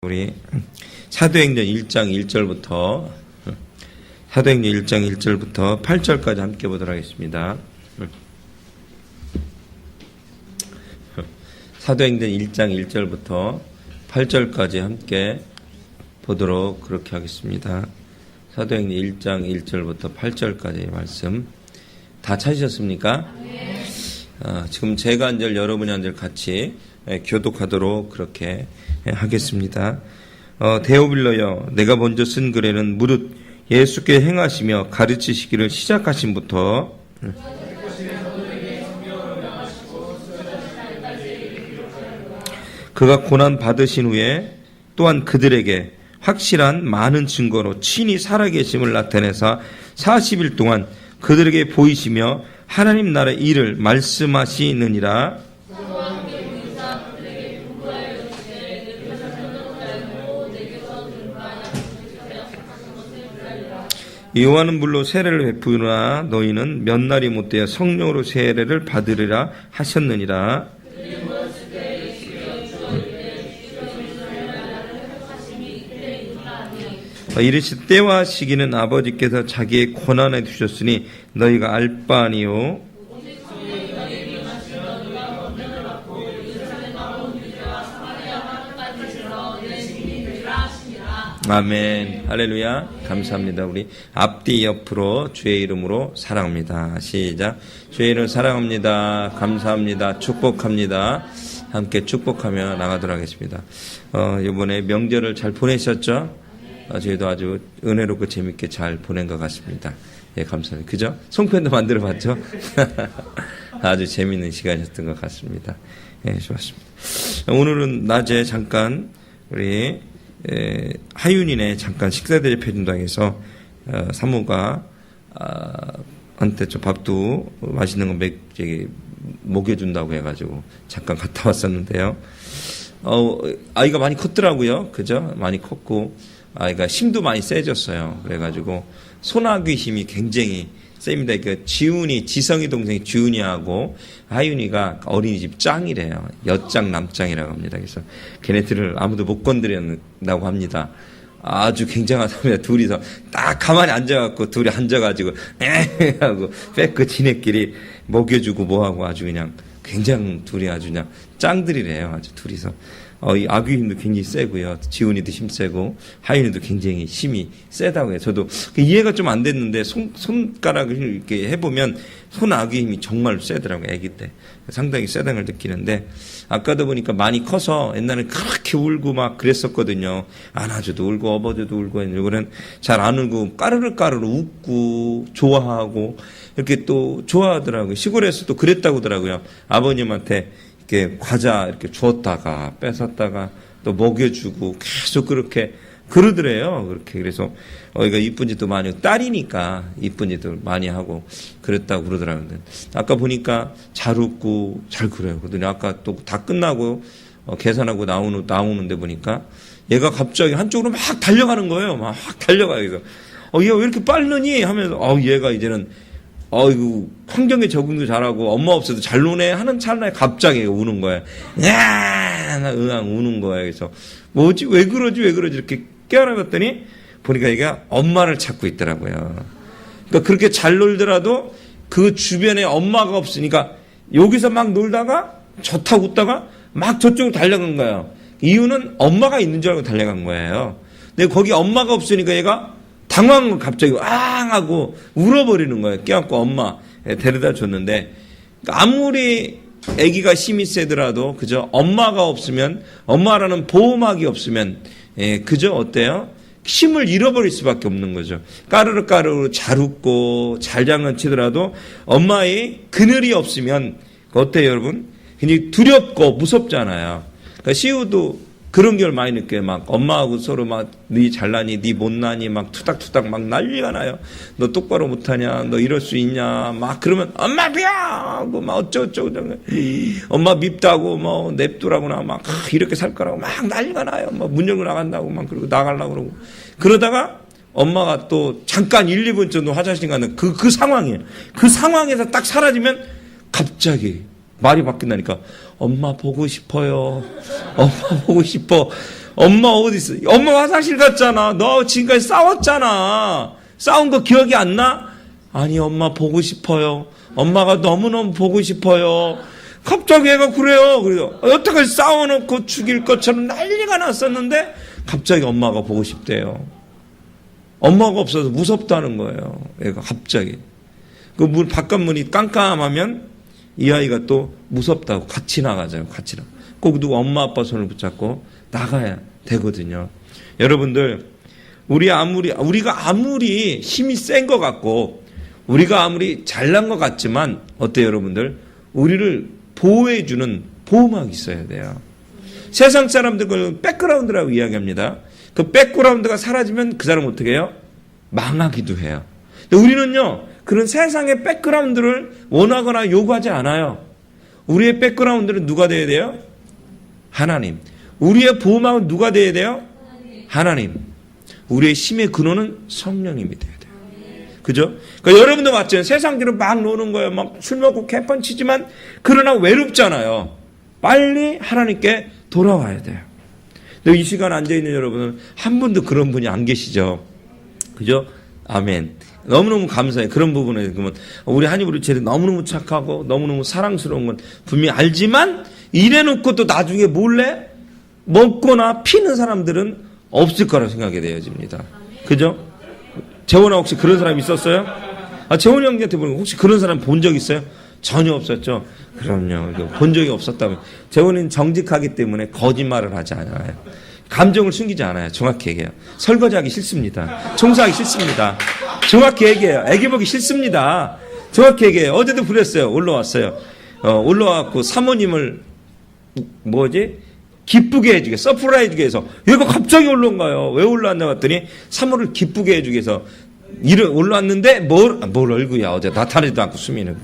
우리 사도행전 1장 1절부터 8절까지 함께 보도록 하겠습니다. 사도행전 1장 1절부터 8절까지 함께 보도록 그렇게 하겠습니다. 사도행전 1장 1절부터 8절까지의 말씀 다 찾으셨습니까? 네. 지금 제가 한 절 여러분이 한 절 같이 교독하도록 그렇게 하겠습니다. 데오빌러여, 내가 먼저 쓴 글에는 무릇 예수께 행하시며 가르치시기를 시작하심부터 그가 고난 받으신 후에 또한 그들에게 확실한 많은 증거로 친히 살아계심을 나타내사 40일 동안 그들에게 보이시며 하나님 나라의 일을 말씀하시느니라. 요한은 물로 세례를 베푸나 너희는 몇 날이 못되어 성령으로 세례를 받으리라 하셨느니라. 이르시되 때와 시기는 아버지께서 자기의 권한에 두셨으니 너희가 알 바 아니요. 아멘. 할렐루야. 감사합니다. 우리 앞뒤 옆으로 주의 이름으로 사랑합니다. 시작. 주의 이름 사랑합니다. 감사합니다. 축복합니다. 함께 축복하며 나가도록 하겠습니다. 이번에 명절을 잘 보내셨죠? 저희도 아주 은혜롭고 재밌게 잘 보낸 것 같습니다. 예, 감사합니다. 그죠? 송편도 만들어 봤죠? 아주 재밌는 시간이었던 것 같습니다. 예, 좋았습니다. 오늘은 낮에 잠깐 우리 하윤이네 잠깐 식사 대접해준다고 해서 사모가 한테 좀 밥도 맛있는 거 먹여준다고 해가지고 잠깐 갔다 왔었는데요. 아이가 많이 컸더라고요. 그죠? 많이 컸고 아이가 힘도 많이 세졌어요. 그래가지고 소나귀 힘이 굉장히 셉니다. 그 지성이 동생이 지훈이하고 하윤이가 어린이집 짱이래요. 엿짱 남짱이라고 합니다. 그래서 걔네들을 아무도 못 건드린다고 합니다. 아주 굉장하답니다. 둘이서 딱 가만히 앉아갖고 둘이 앉아가지고 하고 뺏고 지네끼리 먹여주고 뭐하고 아주 그냥 굉장히 둘이 아주 그냥 짱들이래요. 아주 둘이서. 이 아귀 힘도 굉장히 세고요. 지훈이도 힘 세고 하윤이도 굉장히 힘이 세다고 해요. 저도 이해가 좀 안 됐는데 손가락을 이렇게 해보면 손 아귀 힘이 정말 세더라고요. 아기 때 상당히 세다는 걸 느끼는데 아까도 보니까 많이 커서 옛날에 그렇게 울고 막 그랬었거든요. 안아줘도 울고 업어줘도 울고 이번엔 잘 안 울고 까르르 웃고 좋아하고 이렇게 또 좋아하더라고요. 시골에서도 그랬다고 하더라고요. 아버님한테 이렇게 과자 이렇게 주었다가 뺏었다가 또 먹여주고 계속 그렇게 그러더래요. 그렇게 그래서 이가 이쁜 짓도 많이 하고 딸이니까 이쁜 짓도 많이 하고 그랬다고 그러더라고요. 아까 보니까 잘 웃고 잘 그래요. 그러더니 아까 또 다 끝나고 계산하고 나오는데 보니까 얘가 갑자기 한쪽으로 막 달려가는 거예요. 막 달려가요. 그래서 얘가 왜 이렇게 빠르니 하면서 얘가 이제는 이거 환경에 적응도 잘하고 엄마 없어도 잘 노네 하는 찰나에 갑자기 우는 거예요. 응앙 우는 거예요. 그래서 뭐지 왜 그러지 이렇게 깨어나봤더니 보니까 얘가 엄마를 찾고 있더라고요. 그러니까 그렇게 잘 놀더라도 그 주변에 엄마가 없으니까 여기서 막 놀다가 좋다고 웃다가 막 저쪽으로 달려간 거예요. 이유는 엄마가 있는 줄 알고 달려간 거예요. 근데 거기 엄마가 없으니까 얘가 당황한 거 갑자기 하고 울어버리는 거예요. 깨안고 엄마 데려다 줬는데 아무리 아기가 힘이 세더라도 그저 엄마가 없으면 엄마라는 보호막이 없으면 그저 어때요? 힘을 잃어버릴 수밖에 없는 거죠. 까르르 잘 웃고 잘 장난치더라도 엄마의 그늘이 없으면 어때요 여러분? 굉장히 두렵고 무섭잖아요. 그러니까 시우도 그런 걸 많이 느껴요. 막 엄마하고 서로 막 네 잘나니 네 못나니 막 투닥투닥 막 난리가 나요. 너 똑바로 못하냐 너 이럴 수 있냐 막 그러면 엄마 미워 하고 막 어쩌고 엄마 밉다고 뭐 냅두라고나 막 이렇게 살 거라고 막 난리가 나요. 막 문 열고 나간다고 막 그러고 나가려고 그러고 그러다가 엄마가 또 잠깐 1, 2분 정도 화장실 가는 그 상황이에요. 그 상황에서 딱 사라지면 갑자기 말이 바뀐다니까. 엄마 보고 싶어요. 엄마 보고 싶어. 엄마 어디 있어? 엄마 화장실 갔잖아. 너 지금까지 싸웠잖아. 싸운 거 기억이 안 나? 아니, 엄마 보고 싶어요. 엄마가 너무너무 보고 싶어요. 갑자기 애가 그래요. 그래서 여태까지 싸워놓고 죽일 것처럼 난리가 났었는데 갑자기 엄마가 보고 싶대요. 엄마가 없어서 무섭다는 거예요. 애가 갑자기. 그 문, 바깥문이 깜깜하면 이 아이가 또 무섭다고 같이 나가잖아요. 같이 나가. 꼭 누구 엄마 아빠 손을 붙잡고 나가야 되거든요. 여러분들, 우리가 아무리 힘이 센 것 같고 우리가 아무리 잘난 것 같지만 어때요, 여러분들? 우리를 보호해주는 보호막이 있어야 돼요. 세상 사람들은 백그라운드라고 이야기합니다. 그 백그라운드가 사라지면 그 사람 어떻게 해요? 망하기도 해요. 근데 우리는요, 그런 세상의 백그라운드를 원하거나 요구하지 않아요. 우리의 백그라운드는 누가 돼야 돼요? 하나님. 우리의 보호막은 누가 돼야 돼요? 하나님. 우리의 힘의 근원은 성령님이 돼야 돼요. 그죠? 그러니까 여러분도 맞죠? 세상들은 막 노는 거예요. 막 술 먹고 개판 치지만 그러나 외롭잖아요. 빨리 하나님께 돌아와야 돼요. 근데 이 시간 앉아있는 여러분은 한 분도 그런 분이 안 계시죠? 그죠? 아멘. 너무너무 감사해요. 그런 부분에 그러면 우리 하나님 우리 제일 너무너무 착하고 너무너무 사랑스러운 건 분명히 알지만 이래놓고 또 나중에 몰래 먹거나 피는 사람들은 없을 거라고 생각이 되어집니다. 그죠? 재원아 혹시 그런 사람 있었어요? 재원이 형한테 보면 혹시 그런 사람 본 적 있어요? 전혀 없었죠? 그럼요. 본 적이 없었다면. 재원이는 정직하기 때문에 거짓말을 하지 않아요. 감정을 숨기지 않아요. 정확히 얘기해요. 설거지하기 싫습니다. 청소하기 싫습니다. 정확히 얘기해요. 애기 보기 싫습니다. 정확히 얘기해요. 어제도 그랬어요. 올라왔어요. 올라왔고 사모님을 기쁘게 해주게, 서프라이즈 해주게 해서 얘가 갑자기 올라온가요? 왜 올라왔나 봤더니 사모를 기쁘게 해주게 해서 올라왔는데 뭘 얼굴이야. 어제 나타나지도 않고 수미는.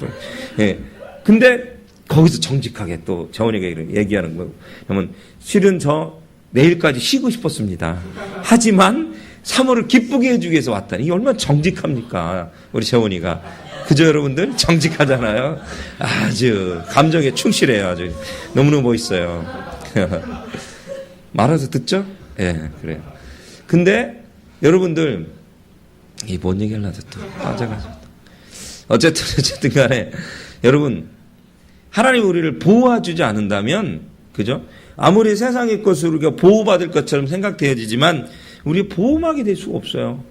예. 근데 거기서 정직하게 또 재원이가 얘기하는 거예요. 그러면 실은 저 내일까지 쉬고 싶었습니다. 하지만 사모를 기쁘게 해주기 위해서 왔다니. 이게 얼마나 정직합니까? 우리 재원이가. 그죠, 여러분들? 정직하잖아요. 아주 감정에 충실해요. 아주 너무너무 멋있어요. 말해서 듣죠? 예, 그래요. 근데 여러분들 이 뭔 얘기 하려고 또 빠져가지고 어쨌든 간에 여러분 하나님 우리를 보호해주지 않는다면 그죠? 아무리 세상의 것으로 우리가 보호받을 것처럼 생각되어지지만 우리 보호막이 될 수가 없어요.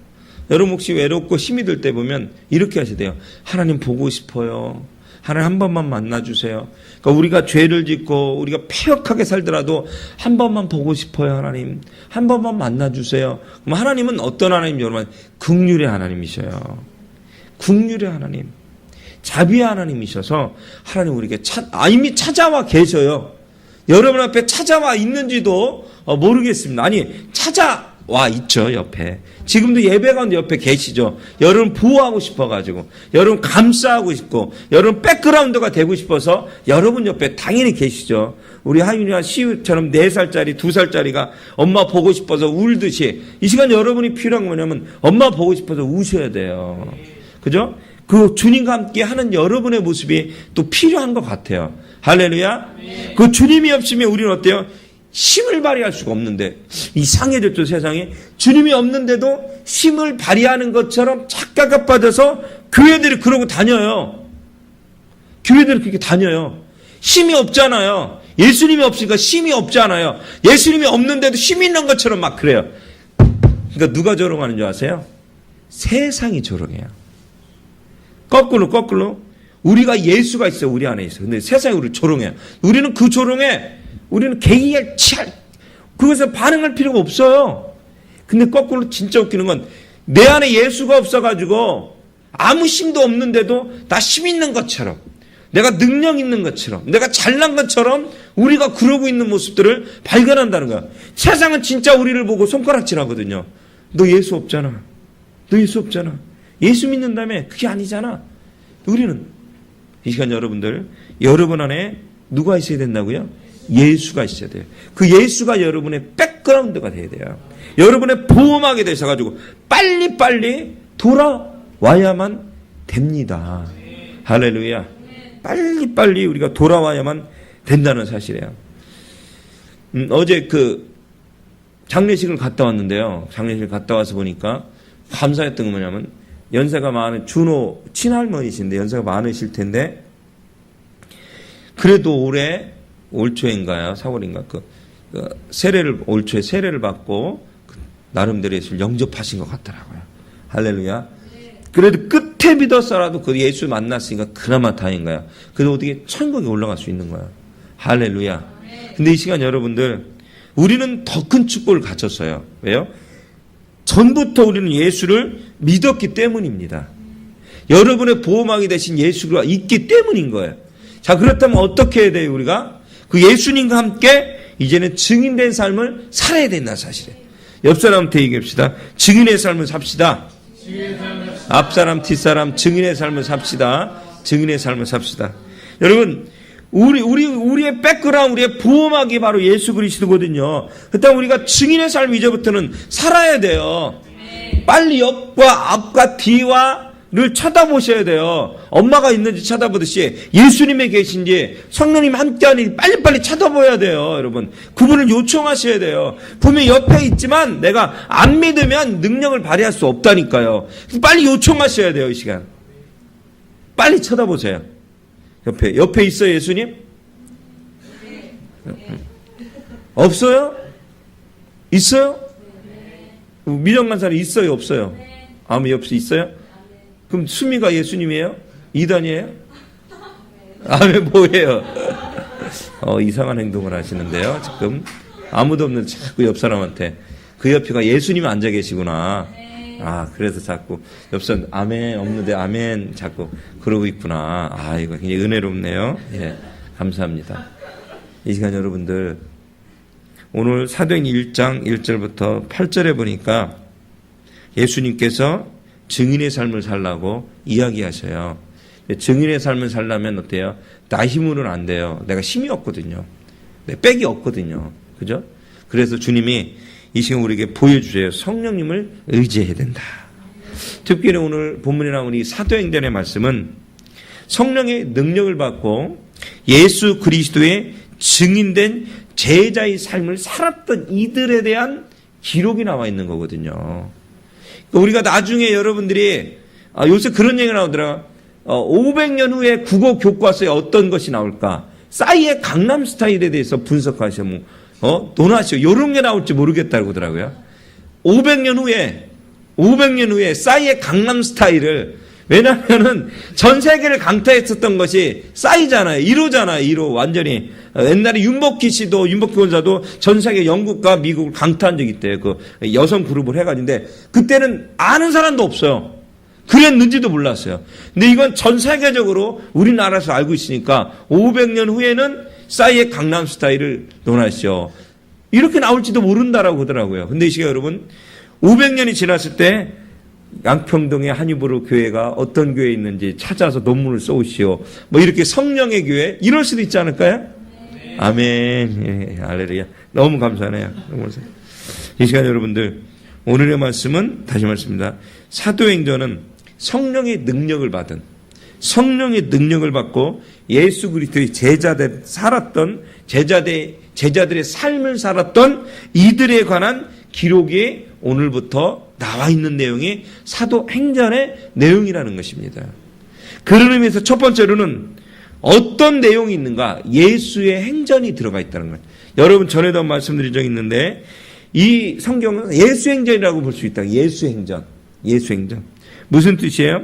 여러분 혹시 외롭고 힘이 들 때 보면 이렇게 하셔야 돼요. 하나님 보고 싶어요. 하나님 한 번만 만나주세요. 그러니까 우리가 죄를 짓고 우리가 폐역하게 살더라도 한 번만 보고 싶어요. 하나님 한 번만 만나주세요. 그럼 하나님은 어떤 하나님 여러분? 긍휼의 하나님이셔요. 긍휼의 하나님, 자비의 하나님이셔서 하나님 우리에게 이미 찾아와 계셔요. 여러분 앞에 찾아와 있는지도 모르겠습니다. 아니 찾아와 있죠. 옆에 지금도 예배 가운데 옆에 계시죠. 여러분 보호하고 싶어가지고 여러분 감싸고 싶고 여러분 백그라운드가 되고 싶어서 여러분 옆에 당연히 계시죠. 우리 하윤이와 시우처럼 4살짜리 2살짜리가 엄마 보고 싶어서 울듯이 이 시간 여러분이 필요한 건 뭐냐면 엄마 보고 싶어서 우셔야 돼요. 그죠? 그 주님과 함께 하는 여러분의 모습이 또 필요한 것 같아요. 할렐루야. 그 주님이 없으면 우리는 어때요? 힘을 발휘할 수가 없는데 이상해졌죠. 세상에 주님이 없는데도 힘을 발휘하는 것처럼 착각에 빠져서 교회들이 그러고 다녀요. 교회들이 그렇게 다녀요. 힘이 없잖아요. 예수님이 없으니까 힘이 없잖아요. 예수님이 없는데도 힘이 있는 것처럼 막 그래요. 그러니까 누가 조롱하는 줄 아세요? 세상이 조롱해요. 거꾸로 우리가 예수가 있어요. 우리 안에 있어요. 근데 세상이 우리를 조롱해요. 우리는 그 조롱에 우리는 개의할 그것에 반응할 필요가 없어요. 근데 거꾸로 진짜 웃기는 건 내 안에 예수가 없어가지고 아무 힘도 없는데도 나 힘 있는 것처럼 내가 능력 있는 것처럼 내가 잘난 것처럼 우리가 그러고 있는 모습들을 발견한다는 거야. 세상은 진짜 우리를 보고 손가락질하거든요. 너 예수 없잖아. 너 예수 없잖아. 예수 믿는다며 그게 아니잖아. 우리는 이 시간 여러분들 여러분 안에 누가 있어야 된다고요? 예수가 있어야 돼요. 그 예수가 여러분의 백그라운드가 돼야 돼요. 여러분의 보호막이 되셔가지고 빨리빨리 돌아와야만 됩니다. 할렐루야. 빨리빨리 우리가 돌아와야만 된다는 사실이에요. 어제 장례식을 갔다 왔는데요. 장례식을 갔다 와서 보니까 감사했던 건 뭐냐면 연세가 많은 준호 친할머니신데 연세가 많으실 텐데 그래도 올해 올 초인가요? 4월인가 세례를 올 초에 세례를 받고 나름대로 예수를 영접하신 것 같더라고요. 할렐루야. 그래도 끝에 믿었어라도 그 예수 만났으니까 그나마 다행인가요? 그래도 어떻게 천국에 올라갈 수 있는 거야. 할렐루야. 근데 이 시간 여러분들 우리는 더 큰 축복을 갖췄어요. 왜요? 전부터 우리는 예수를 믿었기 때문입니다. 여러분의 보호막이 되신 예수가 있기 때문인 거예요. 자, 그렇다면 어떻게 해야 돼요, 우리가? 그 예수님과 함께 이제는 증인된 삶을 살아야 된다, 사실에. 옆 사람한테 얘기합시다. 증인의 삶을 삽시다. 앞사람, 뒷사람, 증인의 삶을 삽시다. 증인의 삶을 삽시다. 여러분, 우리의 백그라운드, 우리의 보호막이 바로 예수 그리스도거든요. 그렇다면 우리가 증인의 삶 이제부터는 살아야 돼요. 빨리 옆과 앞과 뒤와를 쳐다보셔야 돼요. 엄마가 있는지 쳐다보듯이 예수님에 계신지 성령님 함께하니 빨리빨리 쳐다봐야 돼요. 여러분, 그분을 요청하셔야 돼요. 분명히 옆에 있지만 내가 안 믿으면 능력을 발휘할 수 없다니까요. 빨리 요청하셔야 돼요. 이 시간 빨리 쳐다보세요. 옆에 있어요, 예수님? 없어요? 있어요? 미정간사는 있어요, 없어요? 아무 없어, 있어요? 그럼 수미가 예수님이에요? 이단이에요? 아멘, 뭐예요? 이상한 행동을 하시는데요, 지금. 아무도 없는 자꾸 옆 사람한테. 그 옆에가 예수님이 앉아 계시구나. 그래서 자꾸 옆선 아멘 없는데 아멘 자꾸 그러고 있구나. 이거 굉장히 은혜롭네요. 예, 감사합니다. 이 시간 여러분들 오늘 사도행전 1장 1절부터 8절에 보니까 예수님께서 증인의 삶을 살라고 이야기하셔요. 증인의 삶을 살려면 어때요? 나 힘으로는 안 돼요. 내가 힘이 없거든요. 내 백이 없거든요. 그죠? 그래서 주님이 이 시간 우리에게 보여주세요. 성령님을 의지해야 된다. 특별히 오늘 본문에 나온 이 사도행전의 말씀은 성령의 능력을 받고 예수 그리스도의 증인된 제자의 삶을 살았던 이들에 대한 기록이 나와 있는 거거든요. 우리가 나중에 여러분들이 요새 그런 얘기가 나오더라. 500년 후에 국어 교과서에 어떤 것이 나올까? 싸이의 강남 스타일에 대해서 분석하시면 논하시오. 이런 게 나올지 모르겠다고 하더라고요. 500년 후에 싸이의 강남 스타일을, 왜냐면은 전 세계를 강타했었던 것이 싸이잖아요. 1호잖아요. 1호. 완전히. 옛날에 윤복희 원사도 전 세계 영국과 미국을 강타한 적이 있대요. 그 여성 그룹을 해가지고. 그때는 아는 사람도 없어요. 그랬는지도 몰랐어요. 근데 이건 전 세계적으로 우리나라에서 알고 있으니까 500년 후에는 싸이의 강남 스타일을 논하시오. 이렇게 나올지도 모른다라고 하더라고요. 근데 이 시간 여러분, 500년이 지났을 때 양평동의 한유보로 교회가 어떤 교회에 있는지 찾아서 논문을 써오시오. 이렇게 성령의 교회, 이럴 수도 있지 않을까요? 네. 아멘. 예, 할렐루야. 너무 감사하네요. 이 시간 여러분들, 오늘의 말씀은 다시 말씀입니다. 사도행전은 성령의 능력을 받고 예수 그리스도의 제자들의 삶을 살았던 이들에 관한 기록이 오늘부터 나와 있는 내용이 사도행전의 내용이라는 것입니다. 그런 의미에서 첫 번째로는 어떤 내용이 있는가? 예수의 행전이 들어가 있다는 것. 여러분 전에도 말씀드린 적이 있는데 이 성경은 예수행전이라고 볼 수 있다. 예수행전. 무슨 뜻이에요?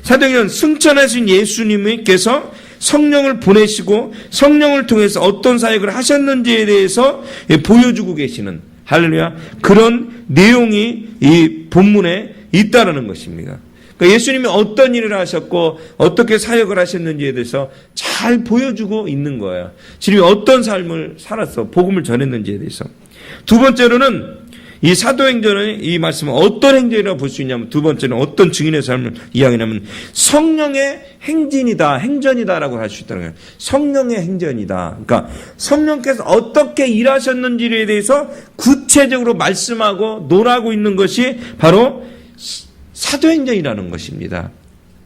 사도행전 승천하신 예수님께서 성령을 보내시고 성령을 통해서 어떤 사역을 하셨는지에 대해서 보여주고 계시는, 할렐루야, 그런 내용이 이 본문에 있다라는 것입니다. 그러니까 예수님이 어떤 일을 하셨고 어떻게 사역을 하셨는지에 대해서 잘 보여주고 있는 거예요. 주님이 어떤 삶을 살았어, 복음을 전했는지에 대해서. 두 번째로는 이 사도행전의 이 말씀은 어떤 행전이라고 볼 수 있냐면, 두 번째는 어떤 증인의 삶을 이야기하냐면 성령의 행전이다라고 할 수 있다는 거예요. 성령의 행전이다. 그러니까 성령께서 어떻게 일하셨는지에 대해서 구체적으로 말씀하고 논하고 있는 것이 바로 사도행전이라는 것입니다.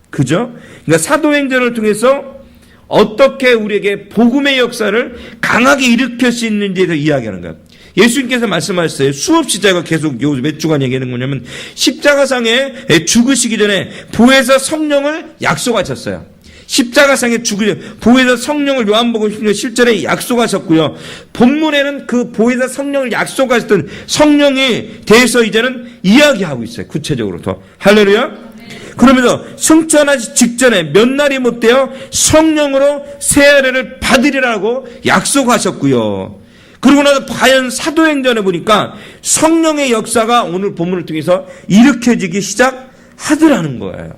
그죠? 그러니까 사도행전을 통해서 어떻게 우리에게 복음의 역사를 강하게 일으킬 수 있는지에 대해서 이야기하는 거예요. 예수님께서 말씀하셨어요. 수없이 제가 계속 요 몇 주간 얘기하는 뭐냐면 십자가상에 죽으시기 전에 보혜사 성령을 약속하셨어요. 십자가상에 죽으려 보혜사 성령을 요한복음 실전에 약속하셨고요. 본문에는 그 보혜사 성령을 약속하셨던 성령에 대해서 이제는 이야기하고 있어요. 구체적으로 더. 할렐루야. 그러면서 승천하기 직전에 몇 날이 못되어 성령으로 새 아래를 받으리라고 약속하셨고요. 그러고 나서 과연 사도행전에 보니까 성령의 역사가 오늘 본문을 통해서 일으켜지기 시작하더라는 거예요.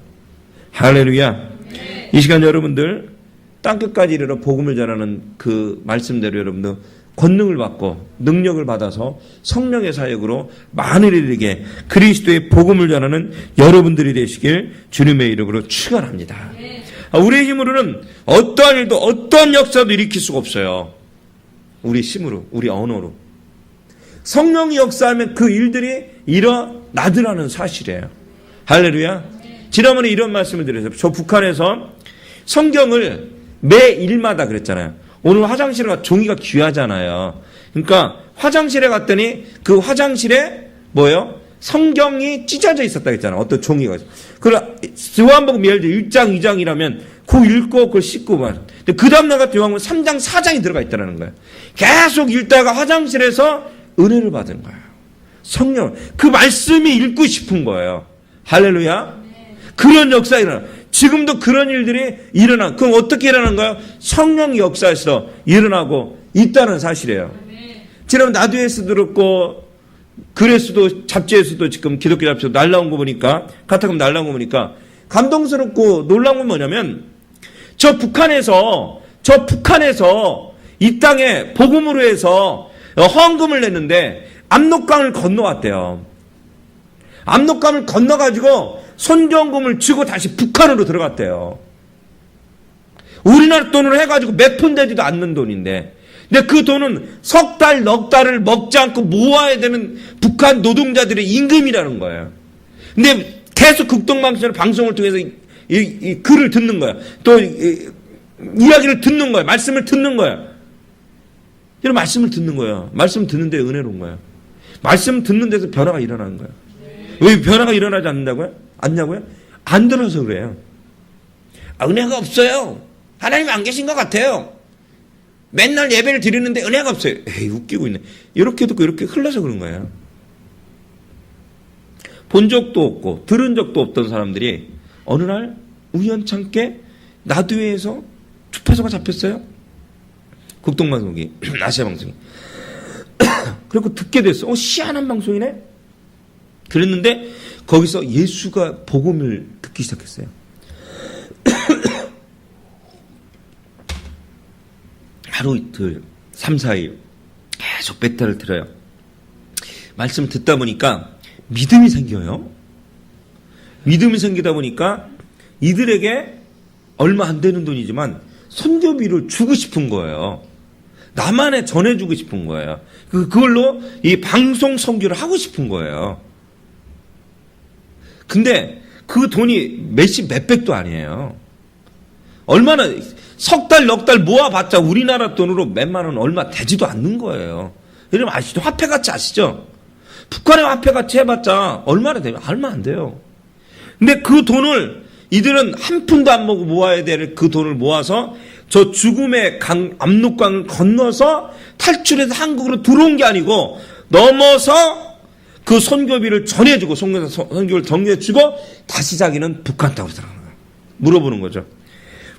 할렐루야. 이 시간 여러분들 땅끝까지 이르러 복음을 전하는 그 말씀대로 여러분들 권능을 받고 능력을 받아서 성령의 사역으로 많은 이들에게 그리스도의 복음을 전하는 여러분들이 되시길 주님의 이름으로 축원합니다. 우리의 힘으로는 어떠한 일도 어떠한 역사도 일으킬 수가 없어요. 우리 힘으로, 우리 언어로. 성령이 역사하면 그 일들이 일어나더라는 사실이에요. 할렐루야. 지난번에 이런 말씀을 드렸어요. 저 북한에서 성경을 매 일마다 그랬잖아요. 오늘 화장실에 가 종이가 귀하잖아요. 그러니까 화장실에 갔더니 그 화장실에 뭐예요? 성경이 찢어져 있었다 했잖아요. 어떤 종이가. 그걸 요한복음 예를 들어 1장, 2장이라면 그거 읽고 그걸 씻고 막. 근데 그 다음날 같은 요한복음 3장, 4장이 들어가 있다는 거예요. 계속 읽다가 화장실에서 은혜를 받은 거예요. 성령. 그 말씀이 읽고 싶은 거예요. 할렐루야. 그런 역사 일어나. 지금도 그런 일들이 일어나. 그럼 어떻게 일어나는가요? 성령 역사에서 일어나고 있다는 사실이에요. 지난번 나두에서 들었고 글에서도 잡지에서도 지금 기독교 잡지에서 날라온 거 보니까 카타콤 날라온 거 보니까 감동스럽고 놀라운 건 뭐냐면 저 북한에서 이 땅에 복음으로 해서 헌금을 냈는데 압록강을 건너왔대요. 압록강을 건너가지고 손정금을 주고 다시 북한으로 들어갔대요. 우리나라 돈으로 해가지고 몇 푼 되지도 않는 돈인데, 근데 그 돈은 석 달, 넉 달을 먹지 않고 모아야 되는 북한 노동자들의 임금이라는 거예요. 근데 계속 극동방송을 방송을 통해서 이 글을 듣는 거야. 또 이야기를 듣는 거야. 말씀을 듣는 거야. 이런 말씀을 듣는 거야. 말씀 듣는데 은혜로운 거야. 말씀 듣는 데서 변화가 일어나는 거야. 왜 변화가 일어나지 않냐고요? 안 들어서 그래요. 은혜가 없어요. 하나님 안 계신 것 같아요. 맨날 예배를 드리는데 은혜가 없어요. 에이, 웃기고 있네. 이렇게 듣고 이렇게 흘러서 그런 거예요. 본 적도 없고 들은 적도 없던 사람들이 어느 날 우연찮게 나두에서 주파수가 잡혔어요. 국동방송이, 아시아방송이. 그리고 듣게 됐어. 희한한 방송이네. 그랬는데 거기서 예수가 복음을 듣기 시작했어요. 하루 이틀 3, 4일 계속 몇 달을 들어요. 말씀 듣다 보니까 믿음이 생겨요. 믿음이 생기다 보니까 이들에게 얼마 안 되는 돈이지만 선교비를 주고 싶은 거예요. 나만에 전해주고 싶은 거예요. 그걸로 이 방송 선교를 하고 싶은 거예요. 근데 그 돈이 몇십 몇백도 아니에요. 얼마나 석 달 넉 달 모아봤자 우리나라 돈으로 몇만 원 얼마 되지도 않는 거예요. 여러분 아시죠? 화폐같이 아시죠? 북한의 화폐같이 해봤자 얼마나 돼요? 얼마 안 돼요. 근데 그 돈을 이들은 한 푼도 안 먹고 모아야 될 그 돈을 모아서 저 죽음의 강, 압록강을 건너서 탈출해서 한국으로 들어온 게 아니고 넘어서 그 선교비를 전해주고 선교를 정리해주고 다시 자기는 북한 땅으로 들어가는 거예요. 물어보는 거죠.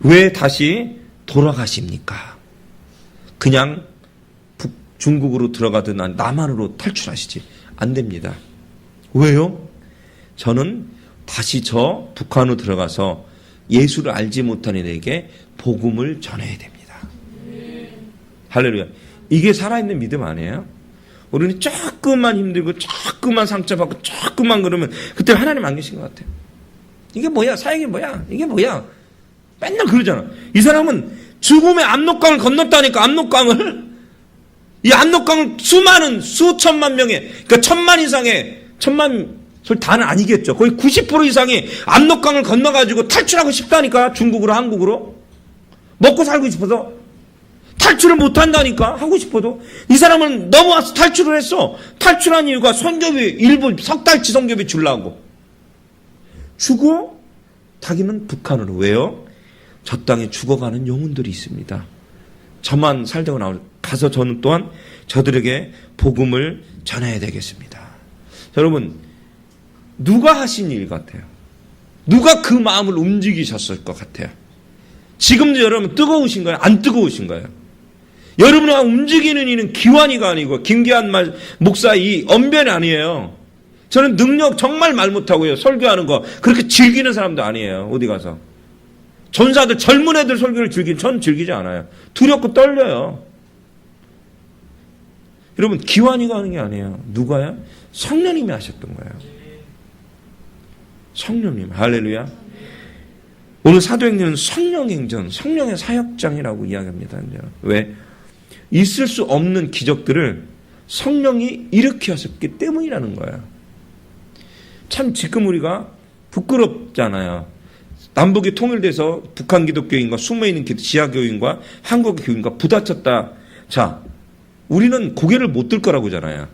왜 다시 돌아가십니까? 그냥 중국으로 들어가든 남한으로 탈출하시지. 안 됩니다. 왜요? 저는 다시 저 북한으로 들어가서 예수를 알지 못한 이들에게 복음을 전해야 됩니다. 할렐루야. 이게 살아있는 믿음 아니에요? 우리는 조금만 힘들고 조금만 상처받고 조금만 그러면 그때 하나님 안 계신 것 같아요. 이게 뭐야? 사역이 뭐야? 이게 뭐야? 맨날 그러잖아. 이 사람은 죽음의 압록강을 건넜다니까. 압록강을. 이 압록강을 수많은 수천만 명의, 그러니까 1000만 이상의, 1000만 솔 다는 아니겠죠. 거의 90% 이상이 압록강을 건너가지고 탈출하고 싶다니까. 중국으로 한국으로 먹고 살고 싶어서 탈출을 못한다니까. 하고 싶어도. 이 사람은 넘어와서 탈출을 했어. 탈출한 이유가 선교비 일부 석 달치 선교비 주려고. 주고 자기는 북한으로. 왜요? 저 땅에 죽어가는 영혼들이 있습니다. 저만 살다가 나올 가서 저는 또한 저들에게 복음을 전해야 되겠습니다. 여러분, 누가 하신 일 같아요? 누가 그 마음을 움직이셨을 것 같아요? 지금도 여러분 뜨거우신 거예요? 안 뜨거우신 거예요? 여러분과 움직이는 이는 기환이가 아니고 김기환 목사 이 언변이 아니에요. 저는 능력 정말 말 못하고요. 설교하는 거 그렇게 즐기는 사람도 아니에요. 어디 가서. 전사들 젊은 애들 설교를 전 즐기지 않아요. 두렵고 떨려요. 여러분 기환이가 하는 게 아니에요. 누가요? 성령님이 하셨던 거예요. 성령님. 할렐루야. 오늘 사도행전은 성령행전, 성령의 사역장이라고 이야기합니다. 왜? 있을 수 없는 기적들을 성령이 일으키셨기 때문이라는 거예요. 참 지금 우리가 부끄럽잖아요. 남북이 통일돼서 북한 기독교인과 숨어있는 지하교인과 한국의 교인과 부딪혔다. 자, 우리는 고개를 못 들 거라고 하잖아요.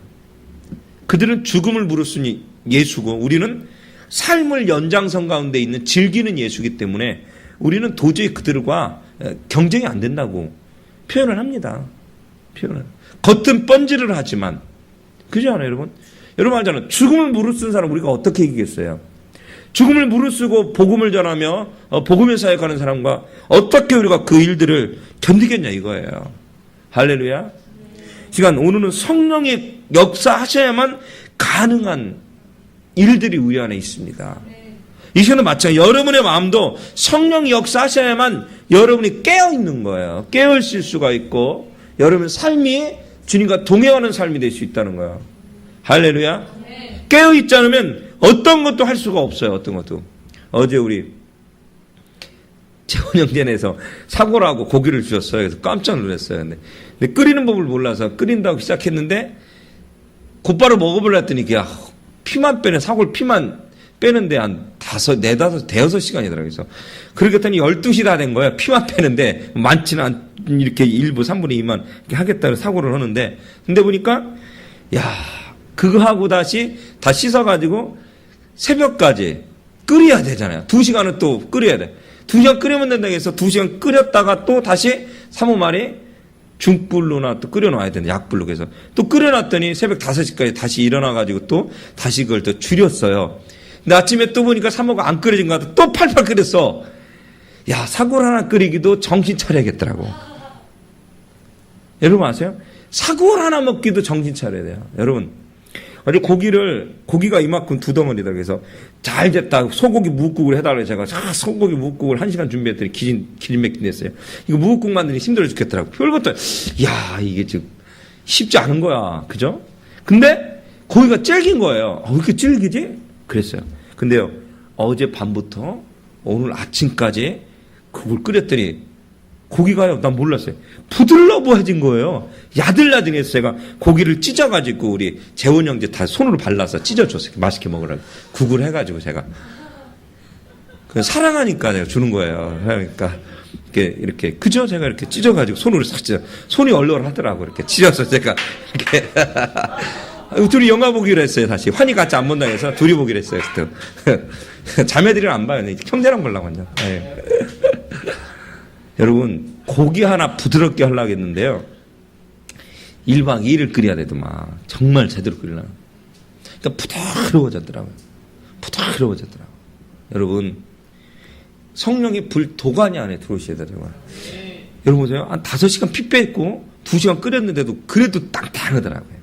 그들은 죽음을 무릅쓰니 예수고 우리는 삶을 연장선 가운데 있는 즐기는 예수이기 때문에 우리는 도저히 그들과 경쟁이 안 된다고 표현을 합니다. 겉은 뻔질을 하지만 그렇지 않아요, 여러분? 여러분 알잖아요. 죽음을 무릅쓴 사람 우리가 어떻게 이기겠어요? 죽음을 무릅쓰고 복음을 전하며 복음의 사역하는 사람과 어떻게 우리가 그 일들을 견디겠냐 이거예요. 할렐루야. 시간 오늘은 성령의 역사하셔야만 가능한 일들이 우리 안에 있습니다. 이 시간은 마찬가지로 여러분의 마음도 성령이 역사하셔야만 여러분이 깨어있는 거예요. 깨어있을 수가 있고 여러분의 삶이 주님과 동행하는 삶이 될 수 있다는 거예요. 할렐루야. 깨어있지 않으면 어떤 것도 할 수가 없어요. 어떤 것도. 어제 우리 재원영전에서 사고를 하고 고기를 주셨어요. 그래서 깜짝 놀랐어요. 근데 끓이는 법을 몰라서 끓인다고 시작했는데 곧바로 먹어보려 했더니 그냥 피만 빼는 사골 피만 빼는데 한 5시간이더라고요. 그래서 그렇게 했더니 12시 다 된 거예요. 피만 빼는데 많지는 않 이렇게 1부 3분의 2만 이렇게 하겠다고 사고를 하는데 근데 보니까 야 그거 하고 다시 다 씻어가지고 새벽까지 끓여야 되잖아요. 2시간은 또 끓여야 돼. 2시간 끓이면 된다고 해서 2시간 끓였다가 또 다시 3호 말이 중불로나 또 끓여놔야 되는데 약불로 해서 또 끓여놨더니 새벽 5시까지 다시 일어나가지고 또 다시 그걸 또 줄였어요. 근데 아침에 또 보니까 사모가 안 끓여진 것 같아. 또 팔팔 끓였어. 야 사골 하나 끓이기도 정신 차려야겠더라고. 여러분 아세요? 사골 하나 먹기도 정신 차려야 돼요. 여러분 어제 고기가 이만큼 두 덩어리다. 그래서 잘 됐다. 소고기 무국을 해달라고 제가 소고기 무국을 1시간 준비했더니 기진맥진 됐어요. 이거 무국 만드니 힘들어 죽겠더라고. 별것도, 야, 이게 지금 쉽지 않은 거야. 그죠? 근데 고기가 질긴 거예요. 왜 이렇게 질기지? 그랬어요. 근데요, 어제 밤부터 오늘 아침까지 그걸 끓였더니 고기가요, 난 몰랐어요. 부들러부해진 거예요. 야들야들해서 제가 고기를 찢어가지고 우리 재원 형제 다 손으로 발라서 찢어줬어요. 맛있게 먹으라고. 국을 해가지고 제가. 사랑하니까 제가 주는 거예요. 그러니까 이렇게 그죠? 제가 이렇게 찢어가지고 손으로 싹 찢어. 손이 얼얼하더라고. 이렇게 찢어서 제가 이렇게. 둘이 영화 보기로 했어요. 다시 환희 같이 안 본다고 해서 둘이 보기로 했어요. 자매들이랑 안 봐요. 형제랑 보려고 완전. 네. 여러분 고기 하나 부드럽게 하려고 했는데요. 1박 2일을 끓여야 되더만. 정말 제대로 끓이려면. 그러니까 부드러워졌더라고요. 여러분 성령의 불 도가니 안에 들어오셔야 되더라고요. 여러분 보세요. 한 5시간 피 뺐고 2시간 끓였는데도 그래도 땅땅하더라고요.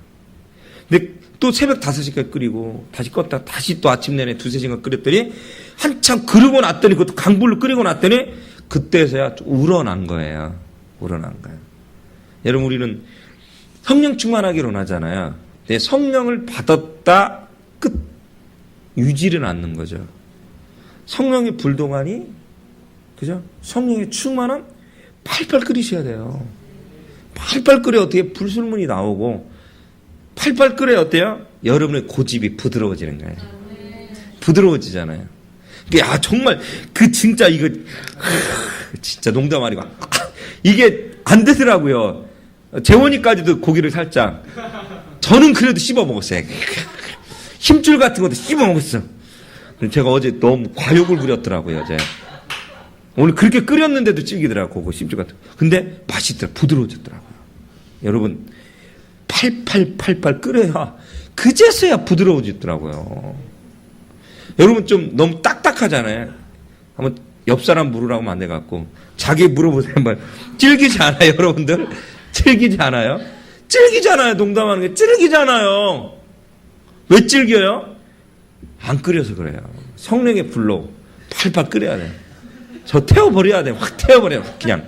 근데 또 새벽 5시까지 끓이고 다시 껐다 다시 또 아침 내내 2-3시간 끓였더니 한참 그러고 났더니 그것도 강불로 끓이고 났더니 그때서야 우러난 거예요. 여러분 우리는 성령 충만하기로 하잖아요. 근데 성령을 받았다 끝 유지를 않는 거죠. 성령의 불동안이 그죠? 성령의 충만함 팔팔 끓이셔야 돼요. 팔팔 끓여 어떻게 불순물이 나오고 팔팔 끓여 어때요? 여러분의 고집이 부드러워지는 거예요. 부드러워지잖아요. 야 정말 그 진짜 이거 진짜 농담 아니고 이게 안 되더라고요. 재원이까지도 고기를 살짝. 저는 그래도 씹어 먹었어요. 힘줄 같은 것도 씹어 먹었어. 제가 어제 너무 과욕을 부렸더라고요, 어제. 오늘 그렇게 끓였는데도 질기더라고요, 그거 힘줄 같은 거. 근데 맛있더라고요. 부드러워졌더라고요. 여러분, 팔팔 끓여야, 그제서야 부드러워지더라고요. 여러분 좀 너무 딱딱하잖아요. 한번 옆 사람 물으라고 하면 안 돼갖고. 자기 물어보세요, 한번. 질기지 않아요, 여러분들? 질기지 않아요? 질기잖아요, 농담하는 게. 질기잖아요. 왜 질겨요? 안 끓여서 그래요. 성령의 불로 팔팔 끓여야 돼요. 저 태워버려야 돼요. 확 태워버려요. 그냥.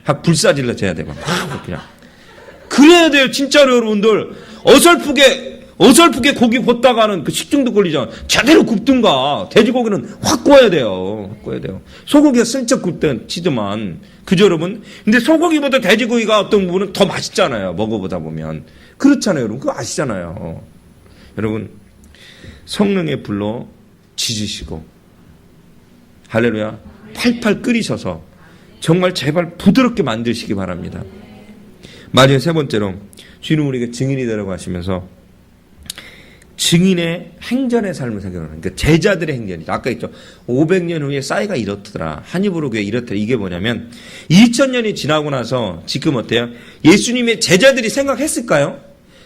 확 불사질러 져야 돼요. 확 그냥. 그래야 돼요, 진짜로 여러분들. 어설프게 고기 굽다가는 그 식중독 걸리잖아. 제대로 굽든가. 돼지고기는 확 구워야 돼요. 확 구워야 돼요. 소고기가 슬쩍 굽든 치지만. 그죠, 여러분? 근데 소고기보다 돼지고기가 어떤 부분은 더 맛있잖아요. 먹어보다 보면. 그렇잖아요, 여러분. 그거 아시잖아요. 여러분, 성령의 불로 지지시고, 할렐루야, 팔팔 끓이셔서 정말 제발 부드럽게 만드시기 바랍니다. 마지막 세 번째로, 주님 우리에게 증인이 되라고 하시면서 증인의 행전의 삶을 살게하는, 그러니까 제자들의 행전이죠. 아까 있죠. 500년 후에 싸이가 이렇더라. 한입으로 교회 이렇더라. 이게 뭐냐면 2000년이 지나고 나서 지금 어때요? 예수님의 제자들이 생각했을까요?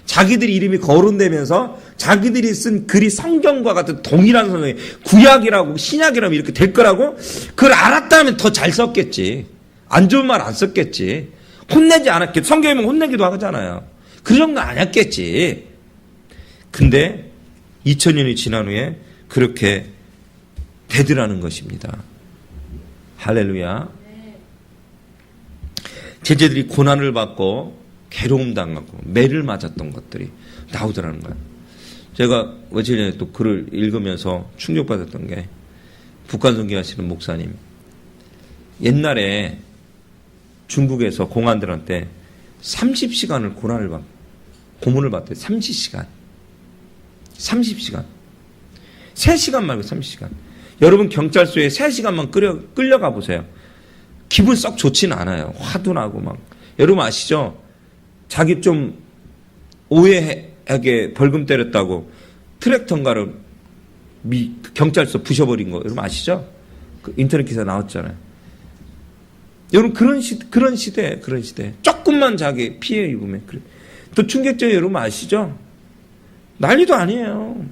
자기들이 이름이 거론되면서 자기들이 쓴 글이 성경과 같은 동일한 성경이 구약이라고 신약이라고 이렇게 될 거라고 그걸 알았다면 더 잘 썼겠지. 안 좋은 말 안 썼겠지. 혼내지 않았겠지. 성경이면 혼내기도 하잖아요. 그 정도 아니었겠지. 근데 2000년이 지난 후에 그렇게 되더라는 것입니다. 할렐루야. 제자들이 고난을 받고 괴로움 당하고 매를 맞았던 것들이 나오더라는 거예요. 제가 며칠 전에 또 글을 읽으면서 충격받았던 게 북한 선교하시는 목사님. 옛날에 중국에서 공안들한테 30시간을 고문을 받대요. 30시간. 30시간. 3시간 말고 30시간. 여러분 경찰서에 3시간만 끌려가 보세요. 기분 썩 좋지는 않아요. 화도 나고 막. 여러분 아시죠? 자기 좀 오해하게 벌금 때렸다고 트랙터인가를 경찰서 부셔버린 거 여러분 아시죠? 그 인터넷 기사 나왔잖아요. 여러분 그런 시대. 조금만 자기 피해 입으면 그래. 또 충격적인 여러분 아시죠? 난리도 아니에요.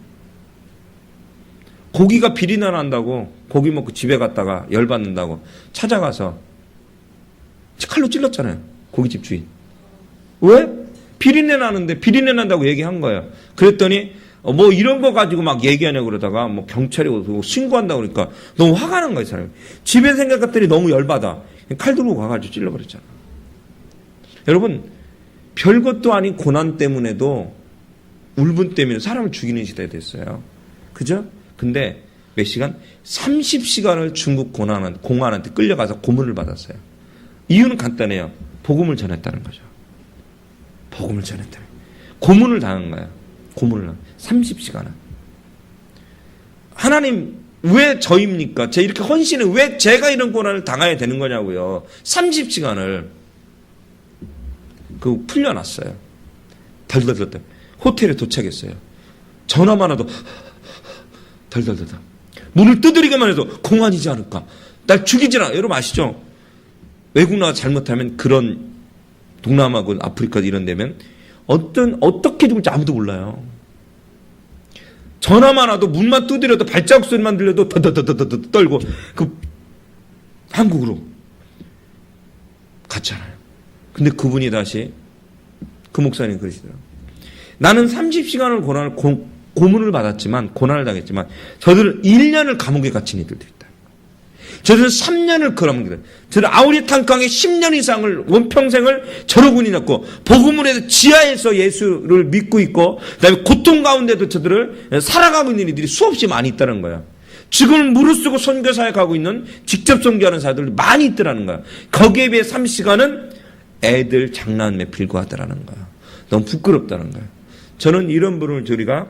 고기가 비린내 난다고 고기 먹고 집에 갔다가 열받는다고 찾아가서 칼로 찔렀잖아요. 고깃집 주인. 왜? 비린내 나는데 비린내 난다고 얘기한 거예요. 그랬더니 뭐 이런 거 가지고 막 얘기하냐고 그러다가 뭐 경찰이 오고 신고한다고 그러니까 너무 화가 난 거예요, 사람이. 집에 생각했더니 너무 열받아. 칼 들고 가가지고 찔러버렸잖아. 여러분, 별것도 아닌 고난 때문에도 울분 때문에 사람을 죽이는 시대가 됐어요. 그죠? 근데 몇 시간? 30시간을 중국 공안한테 끌려가서 고문을 받았어요. 이유는 간단해요. 복음을 전했다는 거죠. 복음을 전했다. 고문을 당한 거야. 30시간을. 하나님 왜 저입니까? 제 이렇게 헌신을 왜 제가 이런 고난을 당해야 되는 거냐고요. 30시간을 그 풀려났어요. 덜덜덜덜. 호텔에 도착했어요. 전화만 와도 덜덜덜덜. 문을 두드리기만 해도 공안이지 않을까. 날 죽이지 않아. 여러분 아시죠? 외국 나가 잘못하면 그런 동남아군 아프리카 이런 데면 어떻게 죽을지 아무도 몰라요. 전화만 와도 문만 두드려도 발자국 소리만 들려도 더더더더더 떨고 그 한국으로 갔잖아요. 근데 그분이 다시 그 목사님 그러시더라고요. 나는 30시간을 고문을 받았지만 고난을 당했지만 저들은 1년을 감옥에 갇힌 이들도 있다. 저들은 3년을 감옥에 갇힌. 저들은 아우리탄강에 10년 이상을 원평생을 저러군이 났고 복음을 해서 지하에서 예수를 믿고 있고 그다음에 고통 가운데도 저들을 살아가고 있는 이들이 수없이 많이 있다는 거야. 지금 무릎쓰고 선교사에 가고 있는 직접 선교하는 사람들이 많이 있더라는 거야. 거기에 비해 30시간은 애들 장난에 불과하다라는 거야. 너무 부끄럽다는 거야. 저는 이런 분을 우리가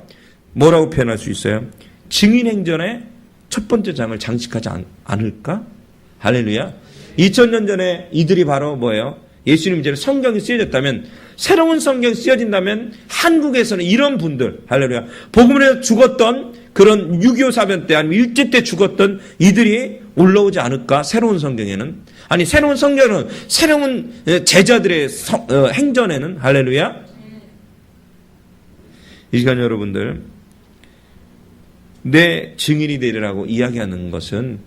뭐라고 표현할 수 있어요? 증인행전의 첫 번째 장을 장식하지 않을까? 할렐루야. 2000년 전에 이들이 바로 뭐예요? 예수님 이제는 성경이 쓰여졌다면, 새로운 성경이 쓰여진다면 한국에서는 이런 분들, 할렐루야, 복음을 해서 죽었던 그런 6.25 사변 때 아니면 일제 때 죽었던 이들이 올라오지 않을까? 새로운 성경에는. 아니, 새로운 성경은 새로운 제자들의 행전에는, 할렐루야. 이 시간 여러분들, 내 증인이 되리라고 이야기하는 것은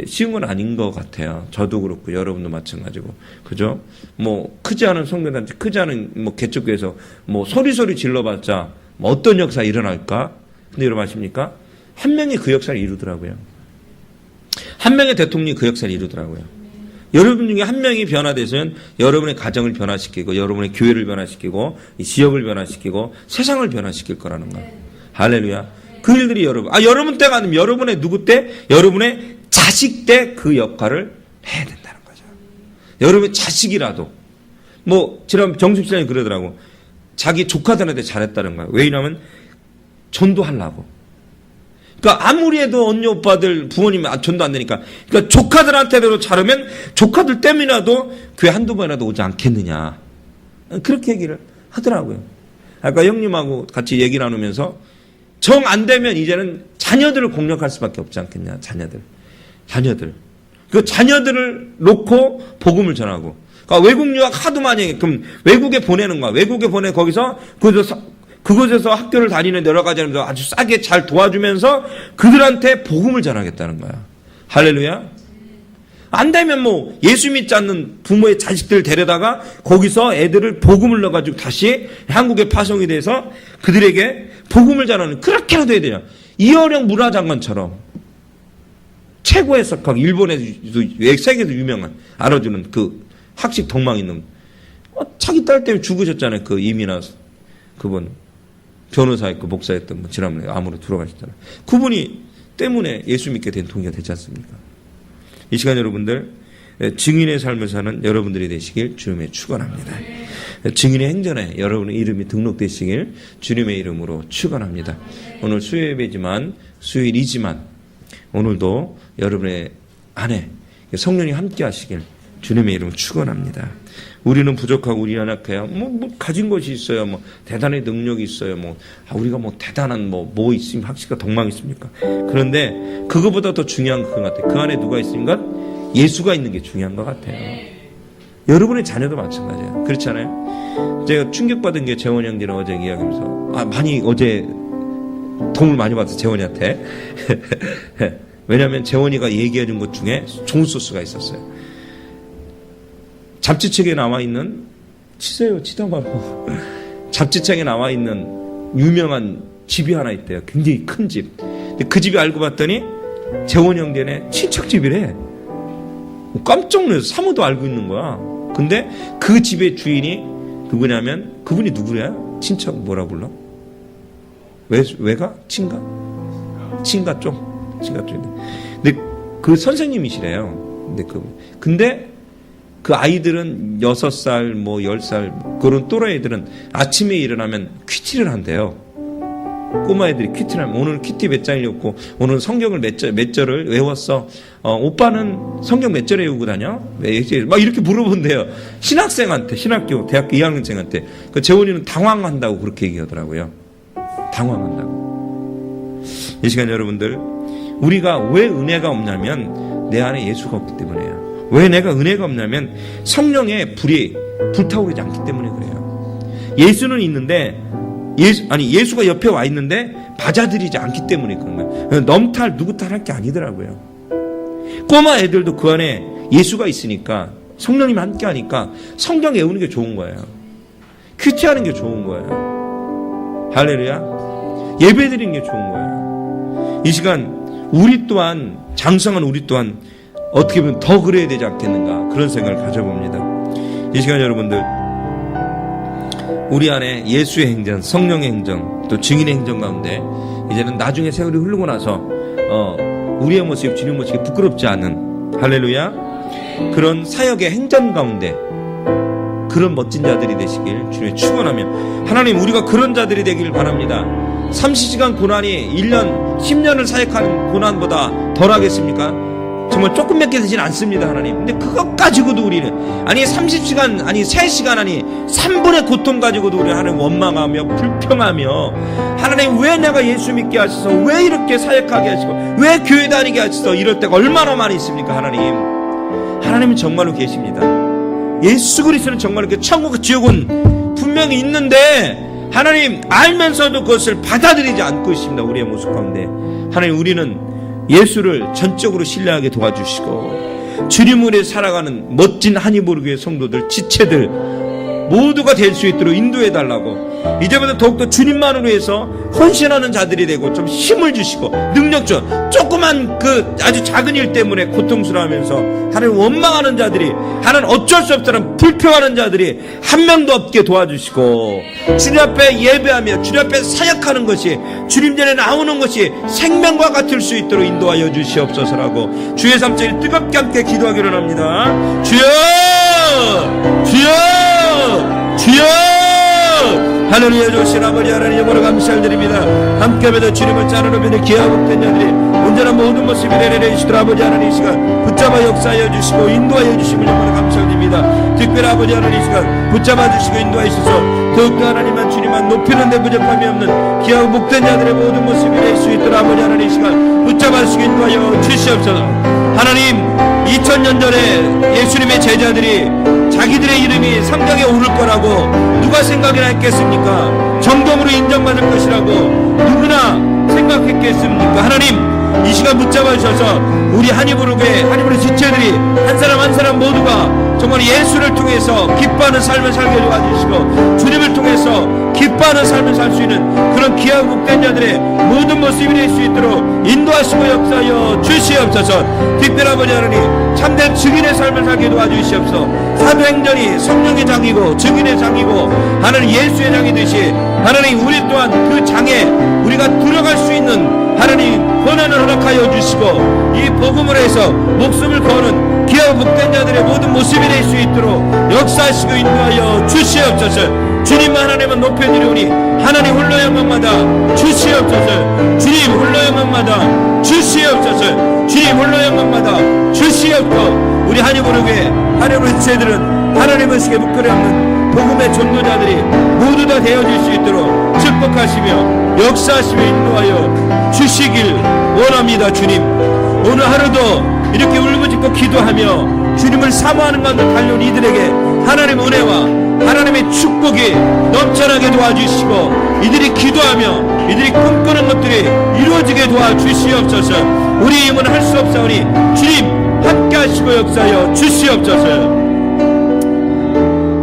쉬운 건 아닌 것 같아요. 저도 그렇고 여러분도 마찬가지고, 그죠? 뭐 크지 않은 성교단체, 크지 않은 뭐 개척교회에서 뭐 소리 질러봤자 뭐 어떤 역사 일어날까? 근데 여러분 아십니까? 한 명이 그 역사를 이루더라고요. 한 명의 대통령이 그 역사를 이루더라고요. 여러분 중에 한 명이 변화되면 여러분의 가정을 변화시키고, 여러분의 교회를 변화시키고, 이 지역을 변화시키고, 세상을 변화시킬 거라는 거예요. 할렐루야. 그 일들이 여러분 때가 아니면 여러분의 누구 때, 여러분의 자식 때 그 역할을 해야 된다는 거죠. 여러분의 자식이라도, 뭐, 지난 정숙 시장이 그러더라고. 자기 조카들한테 잘했다는 거예요. 왜냐하면 전도하려고. 그러니까 아무리 해도 언니 오빠들 부모님 전도 안 되니까, 그러니까 조카들한테도 잘하면 조카들 때문이라도 교회 한두 번이라도 오지 않겠느냐, 그렇게 얘기를 하더라고요. 아까 형님하고 같이 얘기 나누면서 정 안 되면 이제는 자녀들을 공략할 수밖에 없지 않겠냐. 자녀들 그 자녀들을 놓고 복음을 전하고, 그러니까 외국 유학 하도 많이 해. 그럼 외국에 보내는 거야. 외국에 보내, 거기서 그곳에서 학교를 다니는 여러 가지 하면서 아주 싸게 잘 도와주면서 그들한테 복음을 전하겠다는 거야. 할렐루야. 안 되면 뭐 예수 믿지 않는 부모의 자식들을 데려다가 거기서 애들을 복음을 넣어가지고 다시 한국에 파송이 돼서 그들에게 복음을 전하는, 그렇게라도 해야 돼요. 이어령 문화장관처럼 최고의 석학, 일본에서 세계에서 유명한 알아주는 그 학식 덕망 있는, 자기 딸 때문에 죽으셨잖아요. 그 이민아 그분 변호사였고 목사였던 분, 지난번에 암으로 돌아가셨잖아요. 그분이 때문에 예수 믿게 된 동기가 되지 않습니까? 이 시간 여러분들, 증인의 삶을 사는 여러분들이 되시길 주님의 축원합니다. 증인의 행전에 여러분의 이름이 등록되시길 주님의 이름으로 축원합니다. 오늘 수요일이지만 오늘도 여러분의 안에 성령이 함께 하시길 주님의 이름으로 축원합니다. 우리는 부족하고 우리 연약해요. 뭐 가진 것이 있어요. 뭐 대단한 능력이 있어요. 우리가 뭐 대단한 뭐 있으면 학식과 덕망이 있습니까? 그런데 그거보다 더 중요한 것 같아요. 그 안에 누가 있습니까? 예수가 있는 게 중요한 것 같아요. 여러분의 자녀도 마찬가지예요. 그렇지 않아요? 제가 충격받은 게 재원이 형들은 어제 이야기하면서, 많이 어제 도움을 많이 받았어요. 재원이한테. 왜냐하면 재원이가 얘기해준 것 중에 좋은 소스가 있었어요. 잡지책에 나와 있는, 치세요, 치다 말고. 잡지책에 나와 있는 유명한 집이 하나 있대요. 굉장히 큰 집. 근데 그 집이 알고 봤더니 재원이 형제네 친척집이래. 깜짝 놀라서 사모도 알고 있는 거야. 근데 그 집의 주인이 누구냐면, 그분이 누구냐? 친척 뭐라 불러? 외가? 친가? 친가 쪽. 근데 그 선생님이시래요. 근데 그 아이들은 6살, 10살, 그런 또래 애들은 아침에 일어나면 퀴티를 한대요. 꼬마 애들이 퀴티를 하면, 오늘 퀴티 몇 장이었고, 오늘 성경을 몇 절을 외웠어. 오빠는 성경 몇 절 외우고 다녀? 막 이렇게 물어본대요. 신학생한테, 신학교, 대학교 2학년생한테. 그 재원이는 당황한다고 그렇게 얘기하더라고요. 당황한다고. 이 시간 여러분들, 우리가 왜 은혜가 없냐면 내 안에 예수가 없기 때문에요. 왜 내가 은혜가 없냐면 성령의 불이 불타오르지 않기 때문에 그래요. 예수는 있는데, 예수가 옆에 와 있는데 받아들이지 않기 때문에 그런 거예요. 넘탈 누구 탓할 게 아니더라고요. 꼬마 애들도 그 안에 예수가 있으니까, 성령님이 함께 하니까 성경 외우는 게 좋은 거예요. 큐티하는 게 좋은 거예요. 할렐루야. 예배 드리는 게 좋은 거예요. 이 시간 우리 또한, 장성한 우리 또한 어떻게 보면 더 그래야 되지 않겠는가, 그런 생각을 가져봅니다. 이 시간 여러분들, 우리 안에 예수의 행전, 성령의 행정, 또 증인의 행정 가운데 이제는 나중에 세월이 흐르고 나서 우리의 모습이 주님 모습이 부끄럽지 않은, 할렐루야, 그런 사역의 행전 가운데 그런 멋진 자들이 되시길 주님의 축원하며, 하나님 우리가 그런 자들이 되길 바랍니다. 30시간 고난이 1년 10년을 사역하는 고난보다 덜하겠습니까? 정말 조금밖에 되진 않습니다, 하나님. 근데 그것 가지고도 우리는, 아니 30시간, 아니 3시간, 아니 3분의 고통 가지고도 우리는 하나님 원망하며 불평하며, 하나님 왜 내가 예수 믿게 하셔서, 왜 이렇게 사역하게 하시고, 왜 교회 다니게 하셔서, 이럴 때가 얼마나 많이 있습니까, 하나님. 하나님은 정말로 계십니다. 예수 그리스도는 정말로 천국과 지옥은 분명히 있는데, 하나님 알면서도 그것을 받아들이지 않고 있습니다, 우리의 모습 가운데. 하나님, 우리는 예수를 전적으로 신뢰하게 도와주시고, 주님을 위해 살아가는 멋진 한이보르교회 성도들, 지체들 모두가 될 수 있도록 인도해달라고, 이제부터 더욱더 주님만을 위해서 헌신하는 자들이 되고 좀 힘을 주시고 능력 줘. 조그만 그 아주 작은 일 때문에 고통스러워하면서 하나님 원망하는 자들이, 하나님 어쩔 수 없다는 불평하는 자들이 한 명도 없게 도와주시고, 주님 앞에 예배하며 주님 앞에 사역하는 것이, 주님 전에 나오는 것이 생명과 같을 수 있도록 인도하여 주시옵소서라고 주의 삼자를 뜨겁게 함께 기도하기를 합니다. 주여, 주여, 주여. 할렐루야. 주신 아버지 하나님, 여러분 감사를 드립니다. 함께하며 주님을 자르러 믿는 기하고 된 자들이 언제나 모든 모습이 내려내시도록 아버지 하나님 이 시간 붙잡아 역사하여 주시고 인도하여 주심을 여러분 감사를 드립니다. 특별히 아버지 하나님 이 시간 붙잡아 주시고 인도하여 주셔서 더욱더 하나님만 주님만 높이는 데 부족함이 없는 기하고 복된 자들의 모든 모습이 낼 수 있도록 아버지 하나님 이 시간 붙잡아 주시고 인도하여 주시옵소서. 하나님, 2000년 전에 예수님의 제자들이 자기들의 이름이 상장에 오를 거라고 누가 생각이나 했겠습니까? 정dom으로 인정받을 것이라고 누구나 생각했겠습니까? 하나님, 이 시간 붙잡아 주셔서 우리 한이보르교회, 한이보르 지체들이 한 사람 한 사람 모두가 정말 예수를 통해서 기뻐하는 삶을 살게 도와주시고, 주님을 통해서 기뻐하는 삶을 살 수 있는 그런 귀하고 복된 자들의 모든 모습이 될 수 있도록 인도하시고 역사하여 주시옵소서. 특별히 아버지 하나님, 참된 증인의 삶을 살게 도와주시옵소서. 사도행전이 성령의 장이고 증인의 장이고 하나님 예수의 장이듯이, 하나님 우리 또한 그 장에 우리가 들어갈 수 있는 하나님 권한을 허락하여 주시고, 이 복음을 해서 목숨을 거는 귀하고 복된 자들의 모든 모습이 될 수 있도록 역사하시고 인도하여 주시옵소서. 주님만 하나님은 높여드리오니 하나님 홀로 영광마다 주시옵소서. 주님 홀로 영광마다 주시옵소서. 주님 홀로 영광마다 주시옵소서. 우리 한이보르교회 한이보르 지체들은 하나님의 식에 묶으려 없는 복음의 전도자들이 모두 다 되어질 수 있도록 축복하시며 역사하시며 인도하여 주시길 원합니다. 주님, 오늘 하루도 이렇게 울부짖고 기도하며 주님을 사모하는 가운데 달려온 이들에게 하나님의 은혜와 하나님의 축복이 넘쳐나게 도와주시고, 이들이 기도하며 이들이 꿈꾸는 것들이 이루어지게 도와주시옵소서. 우리 힘은 할 수 없사오니 주님 함께 하시고 역사하여 주시옵소서.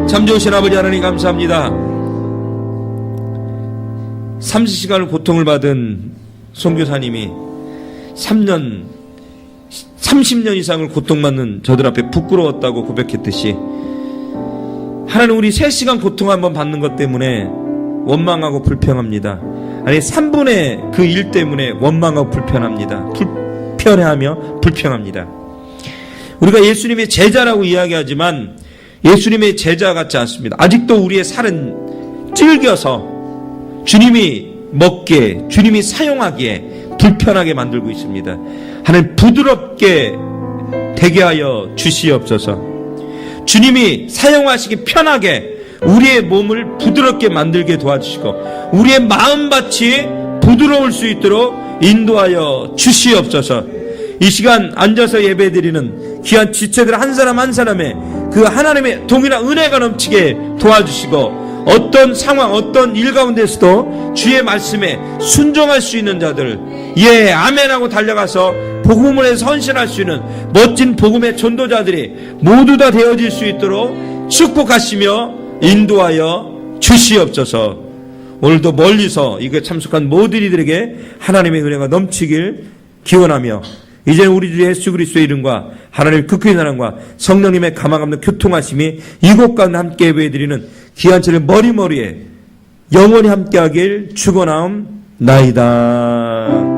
참 좋으신 아버지 하나님 감사합니다. 30시간을 고통을 받은 선교사님이 30년 이상을 고통받는 저들 앞에 부끄러웠다고 고백했듯이, 하나님 우리 3시간 고통 한번 받는 것 때문에 원망하고 불평합니다. 아니 3분의 그 일 때문에 원망하고 불평합니다. 불편해하며 불평합니다. 우리가 예수님의 제자라고 이야기하지만 예수님의 제자 같지 않습니다. 아직도 우리의 살은 찔겨서 주님이 먹게, 주님이 사용하기에 불편하게 만들고 있습니다. 하나님 부드럽게 되게 하여 주시옵소서. 주님이 사용하시기 편하게 우리의 몸을 부드럽게 만들게 도와주시고, 우리의 마음밭이 부드러울 수 있도록 인도하여 주시옵소서. 이 시간 앉아서 예배드리는 귀한 지체들 한 사람 한 사람의 그 하나님의 동일한 은혜가 넘치게 도와주시고, 어떤 상황, 어떤 일 가운데서도 주의 말씀에 순종할 수 있는 자들, 예, 아멘하고 달려가서 복음을 해서 헌신할 수 있는 멋진 복음의 전도자들이 모두 다 되어질 수 있도록 축복하시며 인도하여 주시옵소서. 오늘도 멀리서 이게 참석한 모든 이들에게 하나님의 은혜가 넘치길 기원하며, 이제는 우리 주 예수 그리스도의 이름과 하나님의 극크의 사랑과 성령님의 가망 없는 교통하심이 이곳 가운데 함께 예배해드리는 귀한 처를 머리머리에 영원히 함께하길 축원하옵나이다.